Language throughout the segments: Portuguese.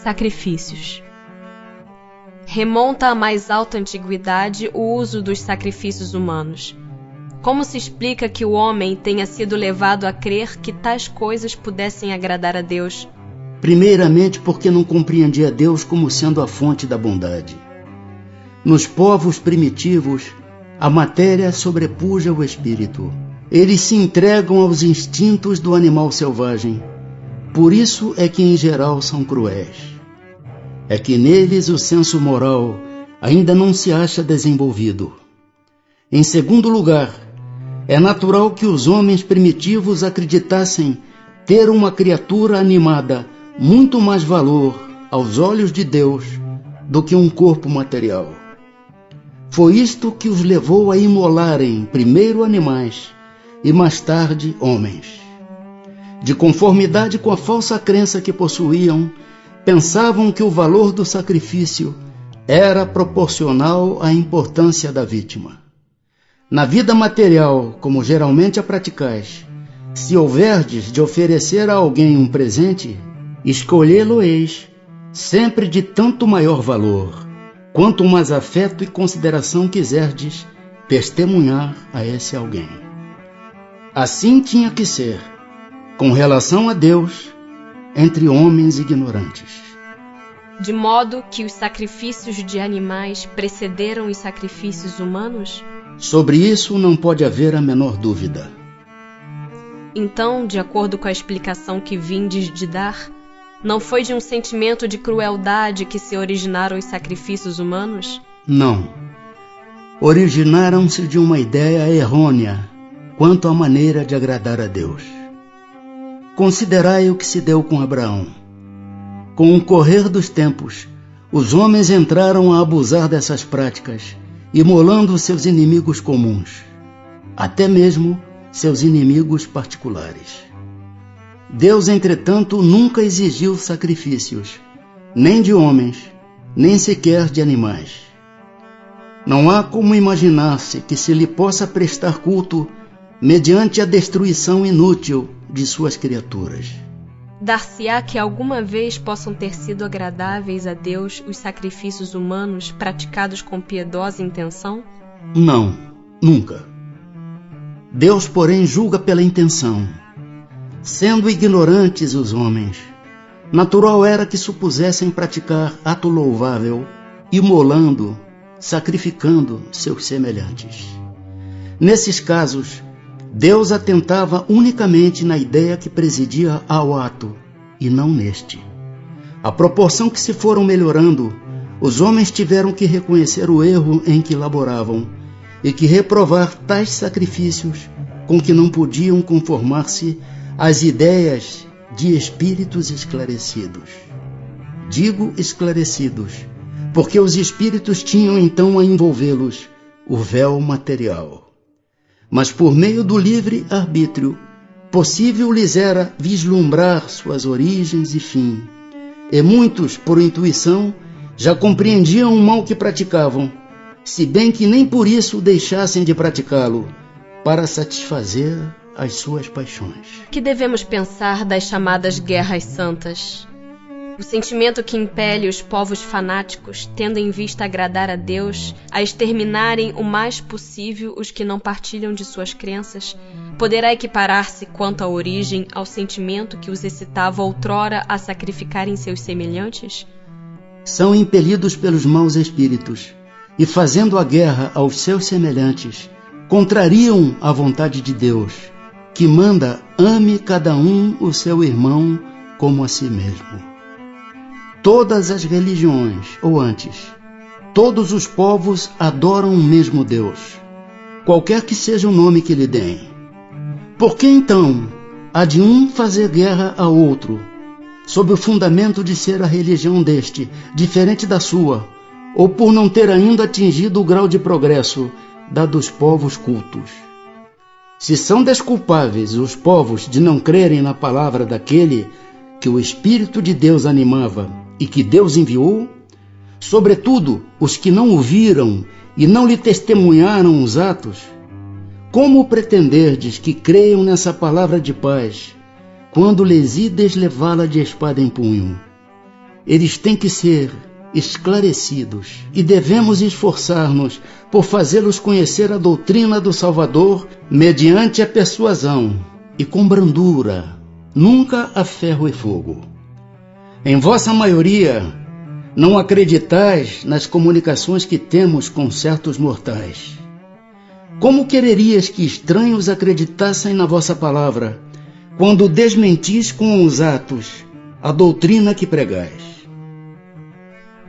Sacrifícios. Remonta à mais alta antiguidade o uso dos sacrifícios humanos. Como se explica que o homem tenha sido levado a crer que tais coisas pudessem agradar a Deus? Primeiramente porque não compreendia Deus como sendo a fonte da bondade. Nos povos primitivos, a matéria sobrepuja o espírito. Eles se entregam aos instintos do animal selvagem. Por isso é que em geral são cruéis. É que neles o senso moral ainda não se acha desenvolvido. Em segundo lugar, é natural que os homens primitivos acreditassem ter uma criatura animada muito mais valor aos olhos de Deus do que um corpo material. Foi isto que os levou a imolarem primeiro animais e mais tarde homens. De conformidade com a falsa crença que possuíam, pensavam que o valor do sacrifício era proporcional à importância da vítima. Na vida material, como geralmente a praticais, se houverdes de oferecer a alguém um presente, escolhê-lo-eis sempre de tanto maior valor, quanto mais afeto e consideração quiserdes testemunhar a esse alguém. Assim tinha que ser, com relação a Deus, entre homens ignorantes. De modo que os sacrifícios de animais precederam os sacrifícios humanos? Sobre isso não pode haver a menor dúvida. Então, de acordo com a explicação que vindes de dar, não foi de um sentimento de crueldade que se originaram os sacrifícios humanos? Não. Originaram-se de uma ideia errônea quanto à maneira de agradar a Deus. Considerai o que se deu com Abraão. Com o correr dos tempos, os homens entraram a abusar dessas práticas, imolando seus inimigos comuns, até mesmo seus inimigos particulares. Deus, entretanto, nunca exigiu sacrifícios, nem de homens, nem sequer de animais. Não há como imaginar-se que se lhe possa prestar culto mediante a destruição inútil de suas criaturas. Dar-se-á que alguma vez possam ter sido agradáveis a Deus os sacrifícios humanos praticados com piedosa intenção? Não, nunca. Deus, porém, julga pela intenção. Sendo ignorantes os homens, natural era que supusessem praticar ato louvável, imolando, sacrificando seus semelhantes. Nesses casos, Deus atentava unicamente na ideia que presidia ao ato, e não neste. À proporção que se foram melhorando, os homens tiveram que reconhecer o erro em que laboravam e que reprovar tais sacrifícios com que não podiam conformar-se às ideias de espíritos esclarecidos. Digo esclarecidos, porque os espíritos tinham então a envolvê-los o véu material. Mas por meio do livre arbítrio, possível lhes era vislumbrar suas origens e fim, e muitos, por intuição, já compreendiam o mal que praticavam, se bem que nem por isso deixassem de praticá-lo, para satisfazer as suas paixões. Que devemos pensar das chamadas guerras santas? O sentimento que impele os povos fanáticos, tendo em vista agradar a Deus, a exterminarem o mais possível os que não partilham de suas crenças, poderá equiparar-se quanto à origem ao sentimento que os excitava outrora a sacrificarem seus semelhantes? São impelidos pelos maus espíritos, e fazendo a guerra aos seus semelhantes, contrariam a vontade de Deus, que manda ame cada um o seu irmão como a si mesmo. Todas as religiões, ou antes, todos os povos adoram o mesmo Deus, qualquer que seja o nome que lhe deem. Por que então há de um fazer guerra a outro, sob o fundamento de ser a religião deste, diferente da sua, ou por não ter ainda atingido o grau de progresso da dos povos cultos? Se são desculpáveis os povos de não crerem na palavra daquele que o Espírito de Deus animava e que Deus enviou, sobretudo os que não o viram e não lhe testemunharam os atos, como pretenderdes que creiam nessa palavra de paz, quando lhes ides levá-la de espada em punho? eles têm que ser esclarecidos e devemos esforçar-nos por fazê-los conhecer a doutrina do Salvador mediante a persuasão e com brandura, nunca a ferro e fogo. Em vossa maioria, não acreditais nas comunicações que temos com certos mortais. Como quererias que estranhos acreditassem na vossa palavra, quando desmentis com os atos a doutrina que pregais?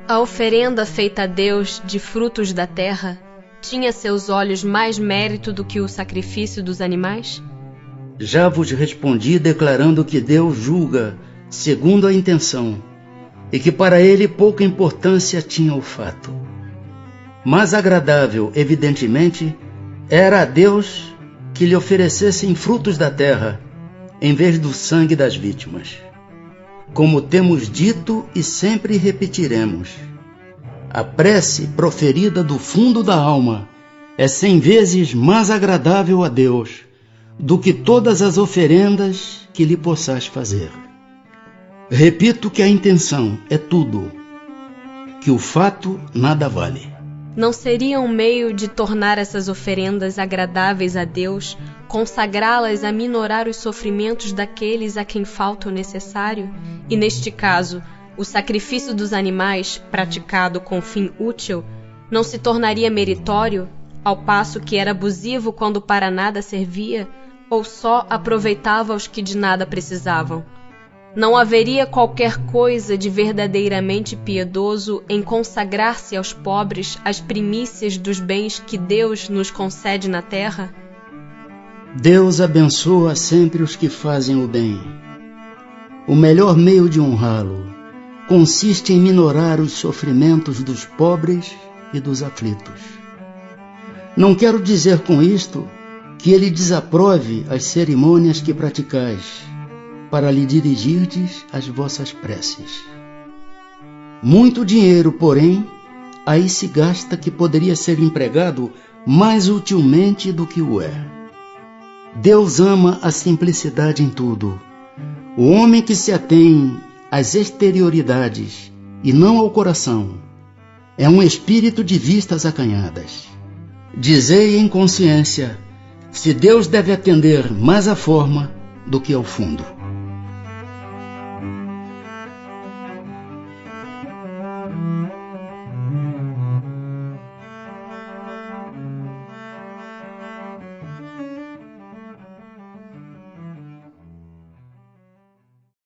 A oferenda feita a Deus de frutos da terra tinha a seus olhos mais mérito do que o sacrifício dos animais? Já vos respondi declarando que Deus julga segundo a intenção e que para ele pouca importância tinha o fato. Mais agradável, evidentemente, era a Deus que lhe oferecessem frutos da terra em vez do sangue das vítimas. Como temos dito e sempre repetiremos, a prece proferida do fundo da alma é 100 vezes mais agradável a Deus do que todas as oferendas que lhe possais fazer. Repito que a intenção é tudo, que o fato nada vale. Não seria um meio de tornar essas oferendas agradáveis a Deus, consagrá-las a minorar os sofrimentos daqueles a quem falta o necessário? E neste caso, o sacrifício dos animais, praticado com fim útil, não se tornaria meritório, ao passo que era abusivo quando para nada servia, ou só aproveitava os que de nada precisavam? Não haveria qualquer coisa de verdadeiramente piedoso em consagrar-se aos pobres as primícias dos bens que Deus nos concede na terra? Deus abençoa sempre os que fazem o bem. O melhor meio de honrá-lo consiste em minorar os sofrimentos dos pobres e dos aflitos. Não quero dizer com isto que ele desaprove as cerimônias que praticais, para lhe dirigirdes as vossas preces. Muito dinheiro, porém, aí se gasta que poderia ser empregado mais utilmente do que o é. Deus ama a simplicidade em tudo. O homem que se atém às exterioridades e não ao coração é um espírito de vistas acanhadas. Dizei em consciência se Deus deve atender mais à forma do que ao fundo.